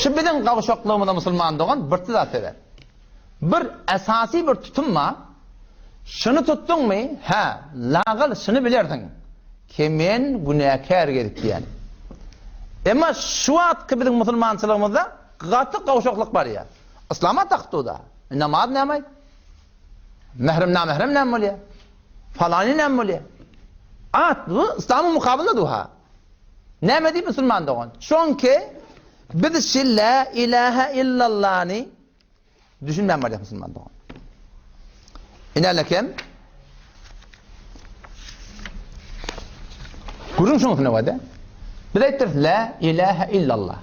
Şu bizim kavuşaklığımızda Müslüman doğan bir zat eder. Bir esasi bir tutunma, şunu tuttun mu? Ha, lağıl şunu bilirdin. Ki men günahkar gelip yani. Ama şu atki bizim Müslümançılığımızda katı kavuşaklık var ya. İslam'a taktı da. Namaz ne mi? Mehrem ne mi? Falani ne mi? At bu İslam'ın mukabilinde duha. Ne mi değil Müslüman doğan? Çünkü biz la ilahe illallah'ni düşünmem var ya Müslüman doğan. İnalekem kurun şunu ne var da? Bir ayettir la ilahe illallah.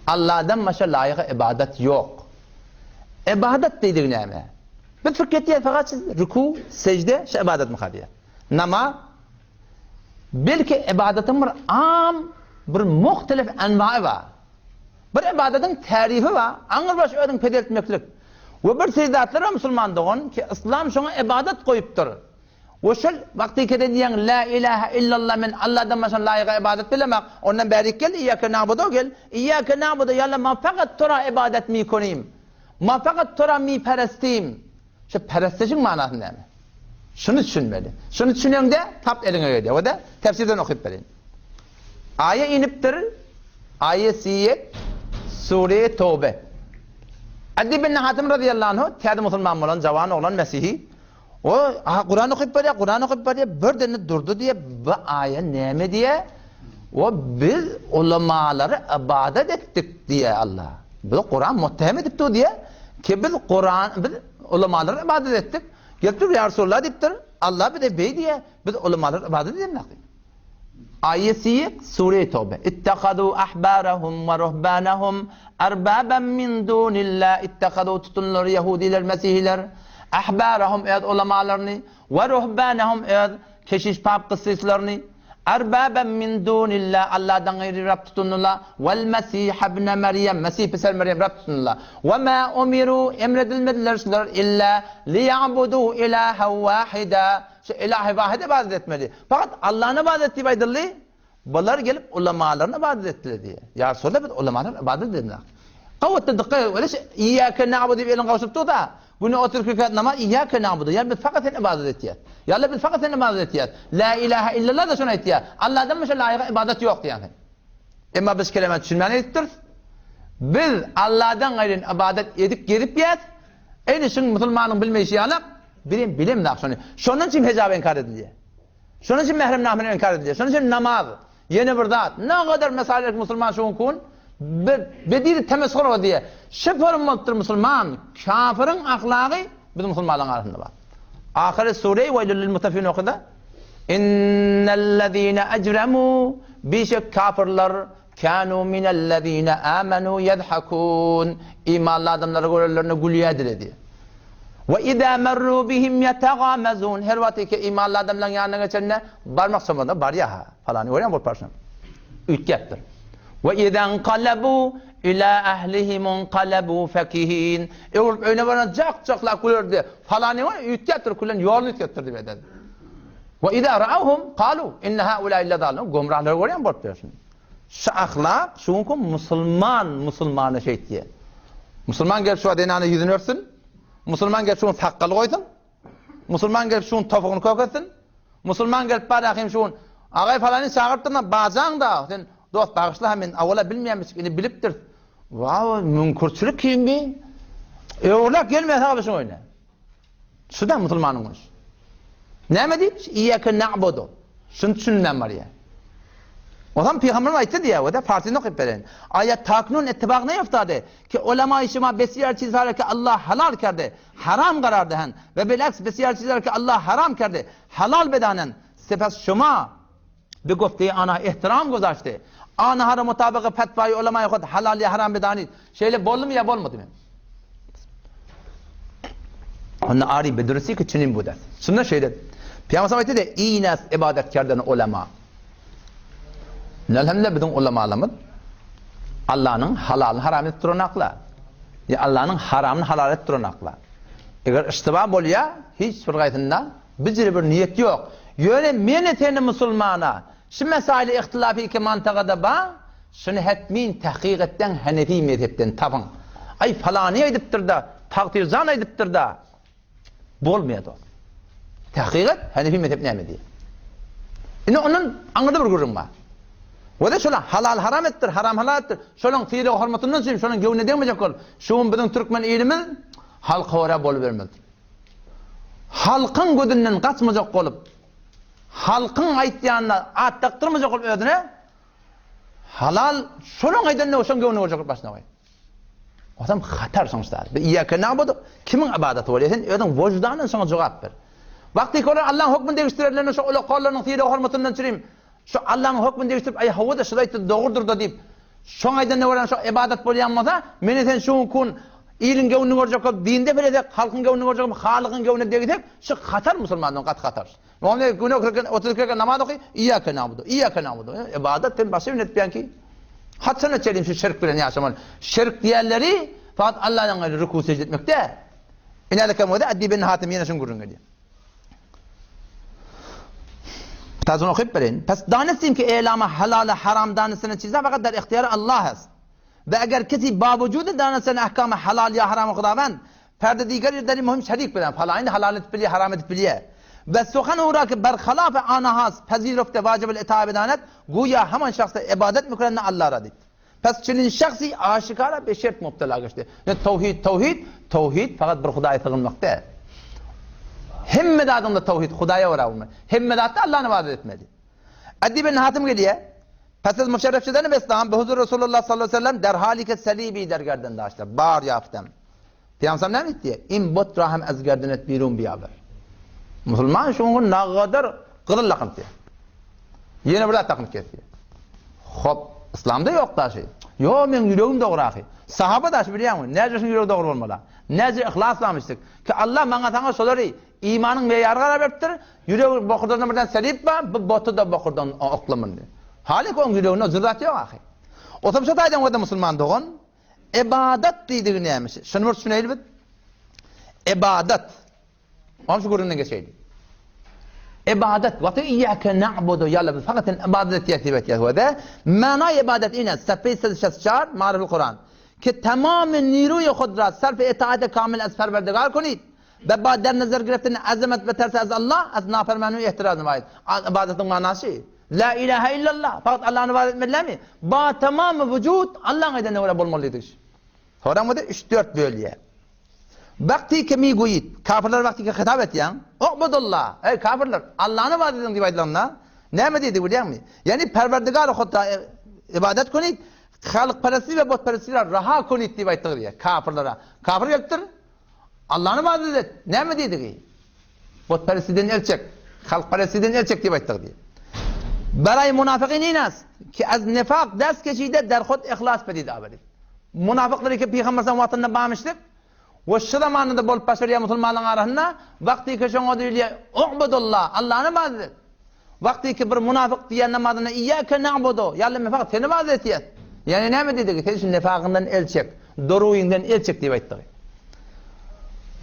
Allah'dan başka layık ibadet yok. İbadet dediğin ne mi? Bir fikretiyet fakat rükû, secde, şu ibadet mukabiye. Namaz belki ibadetin bir am, bir muhtelif envai var. Bir ibadetin tarifi var. Anır başı ödün pedeltmeklik. Ve bir seydatlar var Müslüman doğun ki İslam şuna ibadet koyuptur. Ve şu vakti ki dediğin la ilahe illallah min Allah'dan başka layık ibadet bilemek. Ondan beri gel İyyâke na'budu gel. İyyâke na'budu yalla ma fakat tura ibadet mi konayım. Ma fakat tura mi peresteyim. Şu perestişin manası ne mi? Şunu düşünmeli. Şunu düşünüyorsun de tap eline öyle. O da tefsirden okuyup verin. Ayet iniptir. Ayet siyet Sure-i Tevbe. Adi bin Hatim radıyallahu anh tiyadi Müslüman olan, cavan olan Mesih'i o Kur'an okuyup veriyor, bir dene durdu diye bu ayet neyme diye o biz ulemaları ibadet ettik diye Allah. Biz Kur'an mutteham edipti diye ki biz ulemaları ibadet ettik. Gelip ya Resulullah deyiptir. Allah bir de bey diye biz ulemaları ibadet edelim. Ayeti Sure-i Tevbe. İttekadu ahbarahum ve ruhbanahum erbaben min dunillah. İttekadu tutunlar Yahudiler, Mesihiler. Ahbarahum evet ulemalarını ve ruhbanahum evet keşiş pap kıssislerini. Erbaben min dunillah. Allah'dan gayri Rab tutunurlar. Vel Mesih ibn Meryem. Mesih pisel Meryem Rab tutunurlar. Ve ma umiru emredilmediler illa liya'budu ilahen vahida. İlahi vahid ibadet etmeli. Fakat Allah'ın ibadet ettiği baydırlı, bunlar gelip ulemalarına ibadet ettiler diye. Ya Resulullah biz ulemalarına ibadet edildiler. Kavvetli dikkat, öyle şey, İyyâke na'budu diye elin kavuşuptu da, bunu otururken namaz, İyyâke na'budu, yani biz fakat sen ibadet ettiler. Ya Allah biz fakat sen ibadet ettiler. La ilahe illallah da şuna ettiler. Allah'dan başka layık ibadet yoktu yani. Ama biz kelime düşünmeni ettir. Biz Allah'dan gayrı ibadet edip gelip yet, en işin Müslümanın bilmeyi şey alıp, bilim ne yapsın? Şunun için hicab inkar ediliyor. Şunun için mehrem namını inkar ediliyor. Şunun için namaz, yeni bir zat. Ne kadar meseleler Müslüman şunun kun, bir diri temeskor o diye. Şıfırmaktır Müslüman, kafirin ahlakı bizim Müslümanların arasında var. Ahire Sure-i Veylül Mutafifin okudu. İnnellezîne ecremû bişek kafirler kânû minellezîne âmenû yedhakûn. İmanlı adamları görürlerine gülüyedir diye. Ve izâ merrû bihim yetegâmezûn. Her vakti ki imanlı adamların yanına geçenine barmak somada bar ya ha falan. Öyle mi bu parçam? Ütgettir. Ve izâ enqalebû ilâ ehlihim enqalebû fekihîn. Öyle bana cak kulurdu. Falan var ütgettir kullan yolunu ütgettir diye dedi. Ve izâ ra'avhum kâlû inne haulâ illa dâlûn. Gomrahları görüyor mu bu parçam? Şu ahlak şunun Müslümanı şey diye. Müslüman gelip şu adenanı yüzünü örtsün. Müslüman gelip şunun sakkalı koysun. Müslüman gelip şunun topuğunu koysun. Müslüman gelip bakayım şunun ağay falanı çağırttığında bacan da sen dost bağışla hemen avla bilmeyenmiş gibi biliptir. Vav münkurçülük kim bi? Öyle gelmez abi şunu oyna. Şu da Müslümanmış. Ne mi deyip? İyyâke na'budu. Şunu düşünmem var ya. O zaman Peygamber'in ayeti diye o da partini okuyup verin. Ayet taknun ittibak ne yaptadı? Ki ulema-i şima besiyar çizler ki Allah halal kerdi. Haram karardı hen. Ve bilaks besiyar çizler ki Allah haram kerdi. Halal bedanen. Sepes şuma bir gufti ana ihtiram guzaştı. Ana haram mutabıkı fetvayı ulema-i khud halal ya haram bedani. Şeyle bollu mu ya bolmadı mı? Onun ari bedürüsü ki çinin bu der. Şundan şey dedi. Peygamber ayeti de iğnes ibadetkardan ulema. Elhamdülillah bizim ulemalarımız Allah'ın halalını haram ettirenakla. Ya Allah'ın haramını halal ettirenakla. Eğer istiva bolya hiç bir gayetinden bizce bir niyet yok. Yöne men eteni Müslümana şu mesele ihtilafi ki mantıkada ba şunu hetmin tahqiqetten Hanefi mezhepten tapın. Ay falani ediptir da, takdirzan ediptir da. Bolmaydı o. Tahqiqet Hanefi mezhepine emedi. Yine onun anladı bir görünme. O da şolan halal haram ettir, haram halal ettir. Şolan fiili hormatından söyleyeyim, şolan gövne demeyecek ol. Şoğun bizim Türkmen ilimiz halka ora bol vermez. Halkın gözünden kaçmayacak olup, halkın aytyanına at taktırmayacak olup ödüne, halal şolan aydan ne olsan gövne olacak başına koy. O adam hatar sonuçta. İyyâke na'budu, kimin ibadeti oluyor? Sen ödün vicdanın sana cevap ver. Vakti ki Allah'ın hükmünü değiştirirlerine şu kollarının fiili hormatından süreyim. Şu Allah'ın hükmünü değiştirip ay havada şuraydı doğrudur da deyip şu aydan ne var şu ibadet bolyanmasa meni sen şu kun ilin gövnü olacak dinde bilecek halkın gövnü olacak halıkın gövnü degidek şu hatar musulmandan kat hatar. Onu günü okurken 30 kere namaz okuy iyyake na'budu iyyake na'budu ibadetten başka bir netbiyan ki hatsana çelim şu şirk bilen yaşaman şirk diğerleri fakat Allah'ın gayrı ruku secde etmekte inaleke moda addi bin hatim yine şun gurun geliyor. Tazını okuyup verin. Pes danesin ki eylama halala haram danesini çizse fakat der ihtiyarı Allah has. Ve eğer kisi bavucudu danesini ahkamı halal ya haram okudaven perde diğer yerleri mühim şerik bilen falayını halal et biliye haram et biliye. Ve sokan uğra ki berhalafe anahas pezirofte vacib-ül itaab danet güya hemen şahsı ibadet mükrenne Allah radit. Pes çinin şahsi aşikara bir şert mubtela geçti. Tevhid fakat bir Hudaya sığınmakta. Hemmed adamda tevhid Hudaya uğraşma. Hemmed da Allah'ın ibadet etmedi. Addi bin Hatim geliyor. Pesiz müşerrefçilerini besleğen be huzur Resulullah sallallahu aleyhi ve sellem derhalike selibi dergerden daşlar. Bağır yaftem. Peygamber ne etti? İn bot rahim ezgerden et birun biyaber. Müslüman şunun ne kadar kırıl lakıntı. Yine burada takıntı kesiyor. Hop İslam'da yok da şey. Yo men yüreğim doğru ahi. Sahaba da biliyor musun? Nece yüreği doğru olmalı. Nece ihlaslanmıştık. Ki Allah bana sana soları imanın meyarı karar veriptir. Yüreği bokurdan birden selip var. Bu botu da bokurdan oklamın. Halik onun yüreğine zırrat yok ahi. O tabi şu taydan o da Müslüman doğun. İbadet dediği neymiş? Şunu vursun elbet. İbadet. Onun şu gururundan geçeydi. İbadet. Vatı iyyâke na'budu yalla fakat ibadet yetibet yahvede. Mana ibadet ine sepeyse şesçar marifil Kur'an. Ki tamamen niruy khudrat sarf itaate kamil az perverdigar konid. Ve ba der nazar gireftin azamet ve terse az Allah az nafermanu ihtirazım ait. İbadetin manası la ilahe illallah. Fakat Allah'ın ibadet etmediler mi? Ba tamamı vücut Allah'ın edene öyle bulmalıydık. Sonra mı da 3-4 bölüye. Vakti ki mi goyit. Kafirler vakti ki hitap et ya. Ubudullah. Ey kafirler Allah'ın ibadet edin diye edilenler. Ne mi dedi biliyor musun? Yani perverdigar khudra ibadet konid. Halk parası ve bot parasıyla raha konit diye diye kafirlere. Kafir yaptır. Allah'ın ibadet et. Ne mi dedi ki? Bot parasından elçek. Halk parasından elçek diye diye. Beray münafıkın inas ki az nifak ders geçide derhut ihlas pedid abadi. Münafıkları ki Peygamber'in vatanına bağmıştık. Ve şu zamanında bol başarıya Müslümanların arasında vakti ki şunu diyor ubudullah Allah'ın ibadet et. Vakti ki bir münafık diye namazına iyyâke na'budu yallah fakat seni ibadet et. Yani ne mi dedi ki? Sen şu nefakından el çek, doruyundan el çek diye ayettik.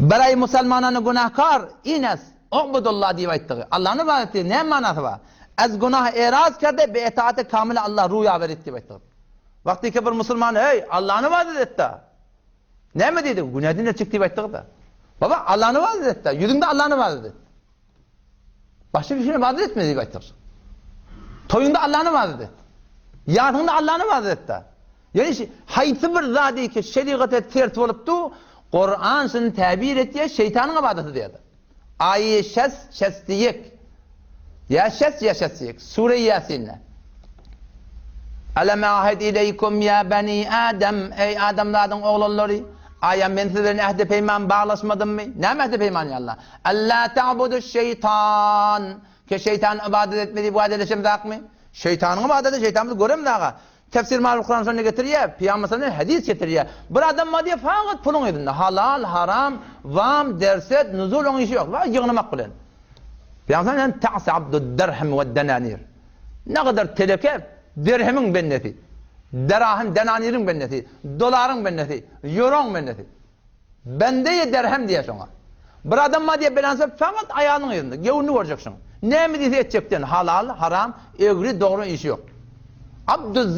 Beray Müslümananı günahkar ines, ubudullah diye ayettik. Allah'ın ibadeti ne manası var? Az günah eraz kerde be itaate kamile Allah ruya verit diye ayettik. Vakti ki bir Müslüman hey Allah'ın ibadet et de. Ne mi dedi? Günahdan el çek diye ayettik da. Baba Allah'ın ibadet et de. Yüzünde Allah'ın ibadet et. Başka bir şey ibadet etme diye ayettik. Toyunda Allah'ın ibadet et. Yarında Allah'ın ibadet etti. Yani haytı bir zadi ki şeriate tert oluptu, Kur'an seni tabir ettiği şeytanın ibadeti diyordu. Ayet şestiyek. Ya şestiyek. Sure Yasin'le. Alem ahid ileykum ya bani Adem. Ey Adem'ladın oğulları. Ayem ben sizlerin ehde peyman bağlaşmadım mı? Ne mi ehde peyman ya Allah? Allah ta'budu şeytan. Ki şeytan ibadet etmedi bu adeleşim zak mı? Şeytanın ibadeti şeytanımızı görem dağa. Tefsir malum Kur'an sonra getiriyor. Peygamber'in hadis getiriyor. Bir adam madde fakat pulun edinde. Halal, haram, vam, derset, nuzul onun işi yok. Ve yığınmak bilen. Peygamber'in ta'si abdü derhem ve denanir. Ne kadar telekef, dirhemin benneti. Derahim, denanirin benneti. Doların benneti. Euron benneti. Bendeye derhem diye sonra. Bir adam madde belansa fakat ayağının edinde. Gevunu göreceksin. Ne mi diye edecektin? Halal, haram, eğri, doğru işi yok. Abdüz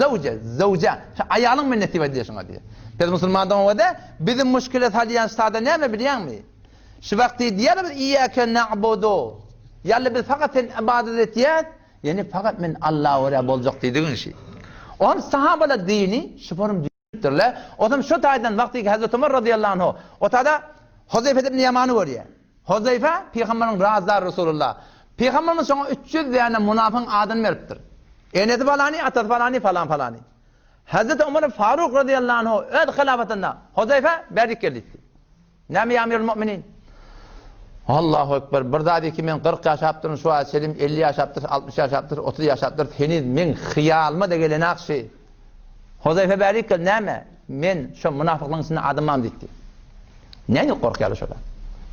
zavce. Ayalın minneti var diye şuna diye. Biz Müslümandan o da bizim müşkilat haliyen stada ne mi biliyor musun? Şu vakti diyelim İyyâke na'budu. Yani biz fakat ibadet etiyet, yani fakat min Allah oraya olacak dediğin şey. Onun sahabeler dini, şufurum dinittirler. O zaman şu taydan vakti ki Hazreti Ömer radıyallahu anh, o tayda Huzeyfe ibn Yaman'ı var ya. Huzeyfe, Peygamber'in razı Resulullah. Peygamberimiz sonra 300 yani münafık adını veriptir. Eneti falani, atat falani, falan falani. Hazreti Ömer Faruk radıyallahu anh, öd hilafetinde, Huzeyfe berdik geldi. Ne mi yamirul müminin? Allahu Ekber. Bir dedi ki men 40 yaş yaptırın şu an Selim 50 yaş yaptır, 60 yaş yaptır, 30 yaş yaptır. Henüz men hıyalma da gelen akşi. Huzeyfe berdik geldi. Neme? Men şu münafıklığın içinde adımam dedi. Neyini korkuyalı şurada?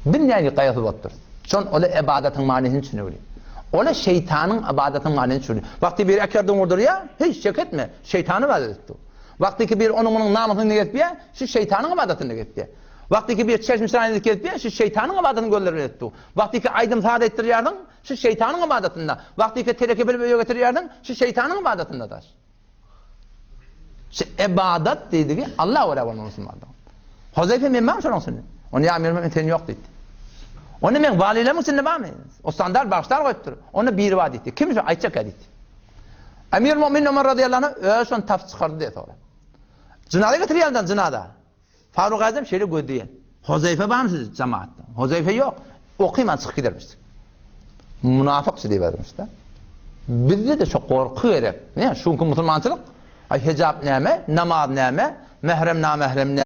Bir neyini kayıtı battır. Şun öyle ibadetin manisini düşünüyor. Öyle şeytanın ibadetin manisini düşünüyor. Vakti bir ekerdin vurdur ya, hiç şek etme. Şeytanı ibadet etti. Vakti ki bir onun namusunu getiriyor, şu şeytanın ibadetini getiriyor. Vakti ki bir çeşmişlerini getiriyor, şu şeytanın ibadetini göndermeye etti. Vakti ki aydın saat ettiriyordun, şu şeytanın ibadetinde. Vakti ki teleke bir getiriyordun, şu şeytanın ibadetinde taş. İbadet dediği Allah oraya var Müslümanlar. Huzeyfe memnun şunun seni. Onu ya memnun sen yok dedi. Onu men valilerin içinde var mı? O standart başlar koydur. Onu bir vaat etti. Kim şu ayçak etti. Emir Mümin Ömer radıyallahu anh öşün taf çıkardı diye sonra. Cınada getiriyordan cınada. Faruk Azam şöyle gördü. Huzeyfe var mı siz cemaatte? Huzeyfe yok. Okuyman çıkıp gidermiş. Münafık diye vermişler. Bizde de çok korku gerek. Ne? Çünkü Müslümançılık hicab neme, namaz neme, mehrem name.